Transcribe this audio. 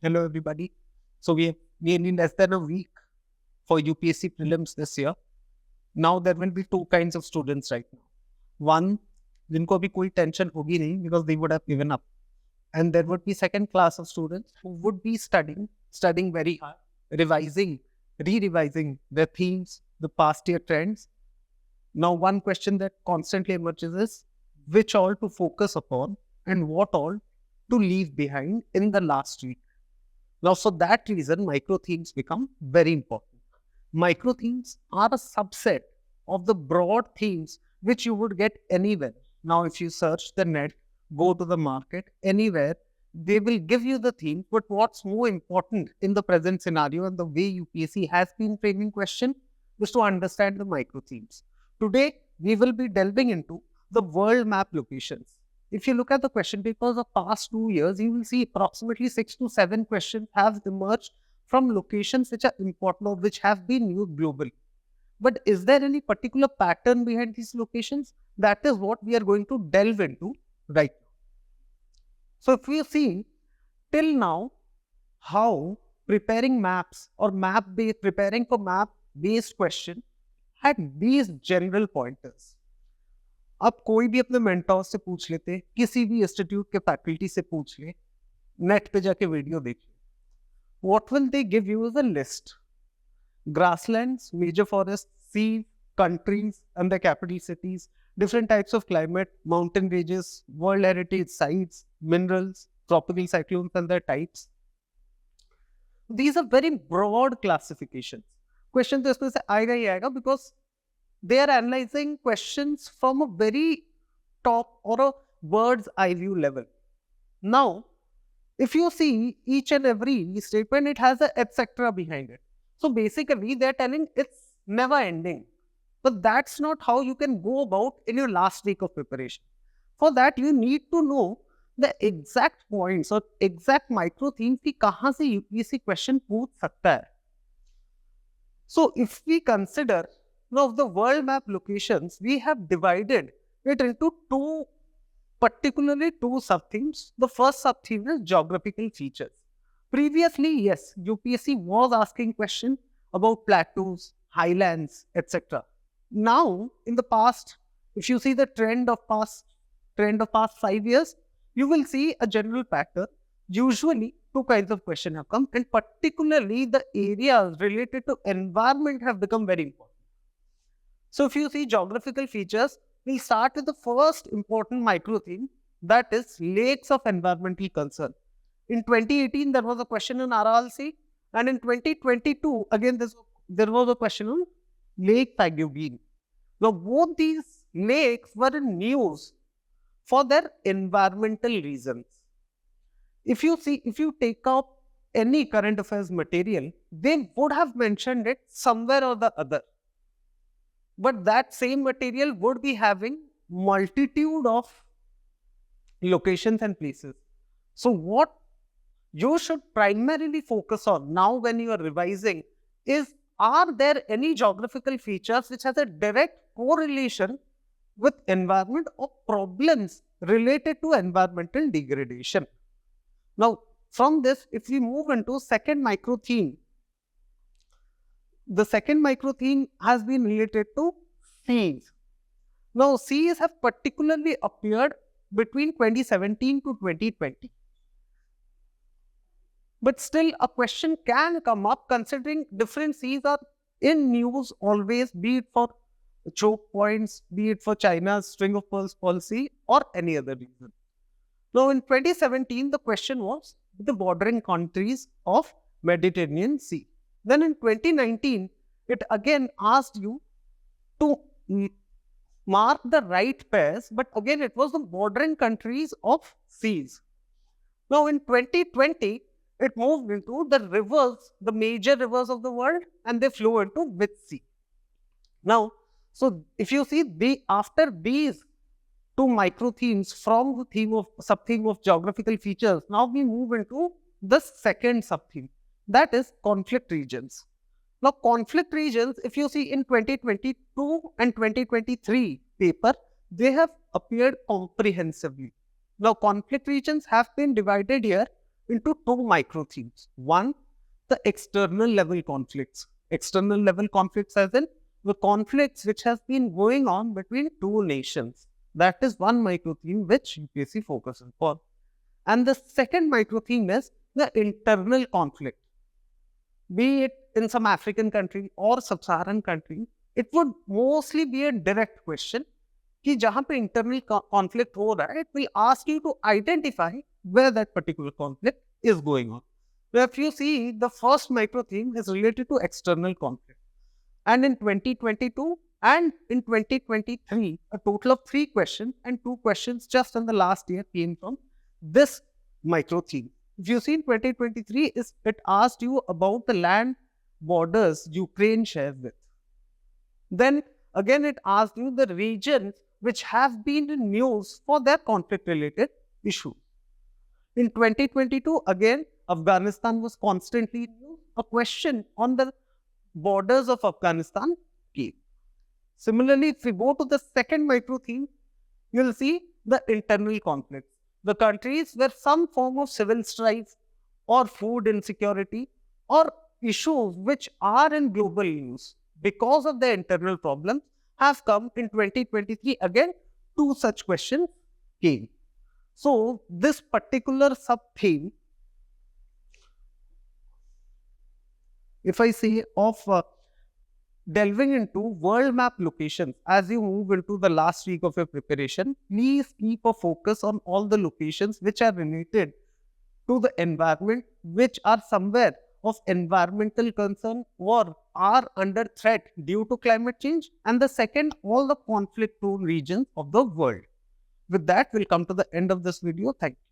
Hello, everybody. So we have nearly less than a week for UPSC prelims this year. Now there will be two kinds of students right now. One, जिनको अभी कोई tension होगी नहीं because they would have given up. And there would be second class of students who would be studying very hard, revising, re-revising their themes, the past year trends. Now one question that constantly emerges is which all to focus upon and what all to leave behind in the last week. Now, for that reason, micro themes become very important. Micro themes are a subset of the broad themes which you would get anywhere. Now, if you search the net, go to the market, anywhere, they will give you the theme. But what's more important in the present scenario and the way UPSC has been framing question is to understand the micro themes. Today, we will be delving into the world map locations. If you look at the question papers of past 2 years, you will see approximately 6 to 7 questions have emerged from locations which are important or which have been used globally. But is there any particular pattern behind these locations? That is what we are going to delve into right now. So if we see till now how preparing maps or preparing for map-based question had these general pointers. अब कोई भी अपने mentor से पूछ लेते, किसी भी institute के फैकल्टी से पूछ ले, नेट पे जाके वीडियो देख ले. What will they give you is a list. Grasslands, major forests, sea, countries and the capital cities, different types of climate, mountain ranges, world heritage sites, minerals, tropical cyclones and their types. These are very broad classifications. Question तो इसमें से आएगा ही आएगा because they are analyzing questions from a very top or a bird's eye view level. Now, if you see each and every statement, it has a etc. behind it. So basically, they're telling it's never ending. But that's not how you can go about in your last week of preparation. For that, you need to know the exact points or exact micro themes कि कहाँ से UPSC question पूछ सकता है. So if we consider now the world map locations, we have divided it into particularly two sub-themes. The first sub-theme is geographical features. Previously, yes, UPSC was asking questions about plateaus, highlands, etc. Now, in the past, if you see the trend of past 5 years, you will see a general pattern. Usually, two kinds of questions have come, and particularly the areas related to environment have become very important. So if you see geographical features, we'll start with the first important micro theme, that is lakes of environmental concern. In 2018, there was a question on Aral Sea, and in 2022, again, there was a question on Lake Faguin. Now, both these lakes were in news for their environmental reasons. If you take out any current affairs material, they would have mentioned it somewhere or the other. But that same material would be having multitude of locations and places. So what you should primarily focus on now when you are revising is, are there any geographical features which has a direct correlation with environment or problems related to environmental degradation? Now, from this, if we move into second micro theme, the second micro theme has been related to seas. Now, seas have particularly appeared between 2017 to 2020. But still, a question can come up considering different seas are in news always, be it for choke points, be it for China's string of pearls policy or any other reason. Now, in 2017, the question was the bordering countries of Mediterranean Sea. Then in 2019, it again asked you to mark the right pairs, but again, it was the bordering countries of seas. Now, in 2020, it moved into the rivers, the major rivers of the world, and they flow into which sea. Now, so if you see, after these two micro themes from the theme of sub-theme of geographical features, now we move into the second sub-theme, that is conflict regions. Now, conflict regions, if you see in 2022 and 2023 paper, they have appeared comprehensively. Now, conflict regions have been divided here into two micro themes. One, the external level conflicts. External level conflicts as in the conflicts which has been going on between two nations. That is one micro theme which UPSC focuses on. And the second micro theme is the internal conflict. Be it in some African country or sub-Saharan country, it would mostly be a direct question कि जहाँ पे internal conflict हो रहा है, it will ask you to identify where that particular conflict is going on. So if you see, the first micro theme is related to external conflict. And in 2022 and in 2023, a total of 3 questions and 2 questions just in the last year came from this micro theme. If you see in 2023, it asked you about the land borders Ukraine shares with. Then again, it asked you the regions which have been in news for their conflict-related issues. In 2022, again, Afghanistan was constantly in news. A question on the borders of Afghanistan came. Similarly, if we go to the second micro theme, you'll see the internal conflicts. The countries where some form of civil strife or food insecurity or issues which are in global news because of their internal problems have come in 2023. Again, 2 such questions came. So, this particular sub-theme, if I say of delving into world map locations, as you move into the last week of your preparation, please keep a focus on all the locations which are related to the environment, which are somewhere of environmental concern or are under threat due to climate change. And the second, all the conflict-prone regions of the world. With that, we'll come to the end of this video. Thank you.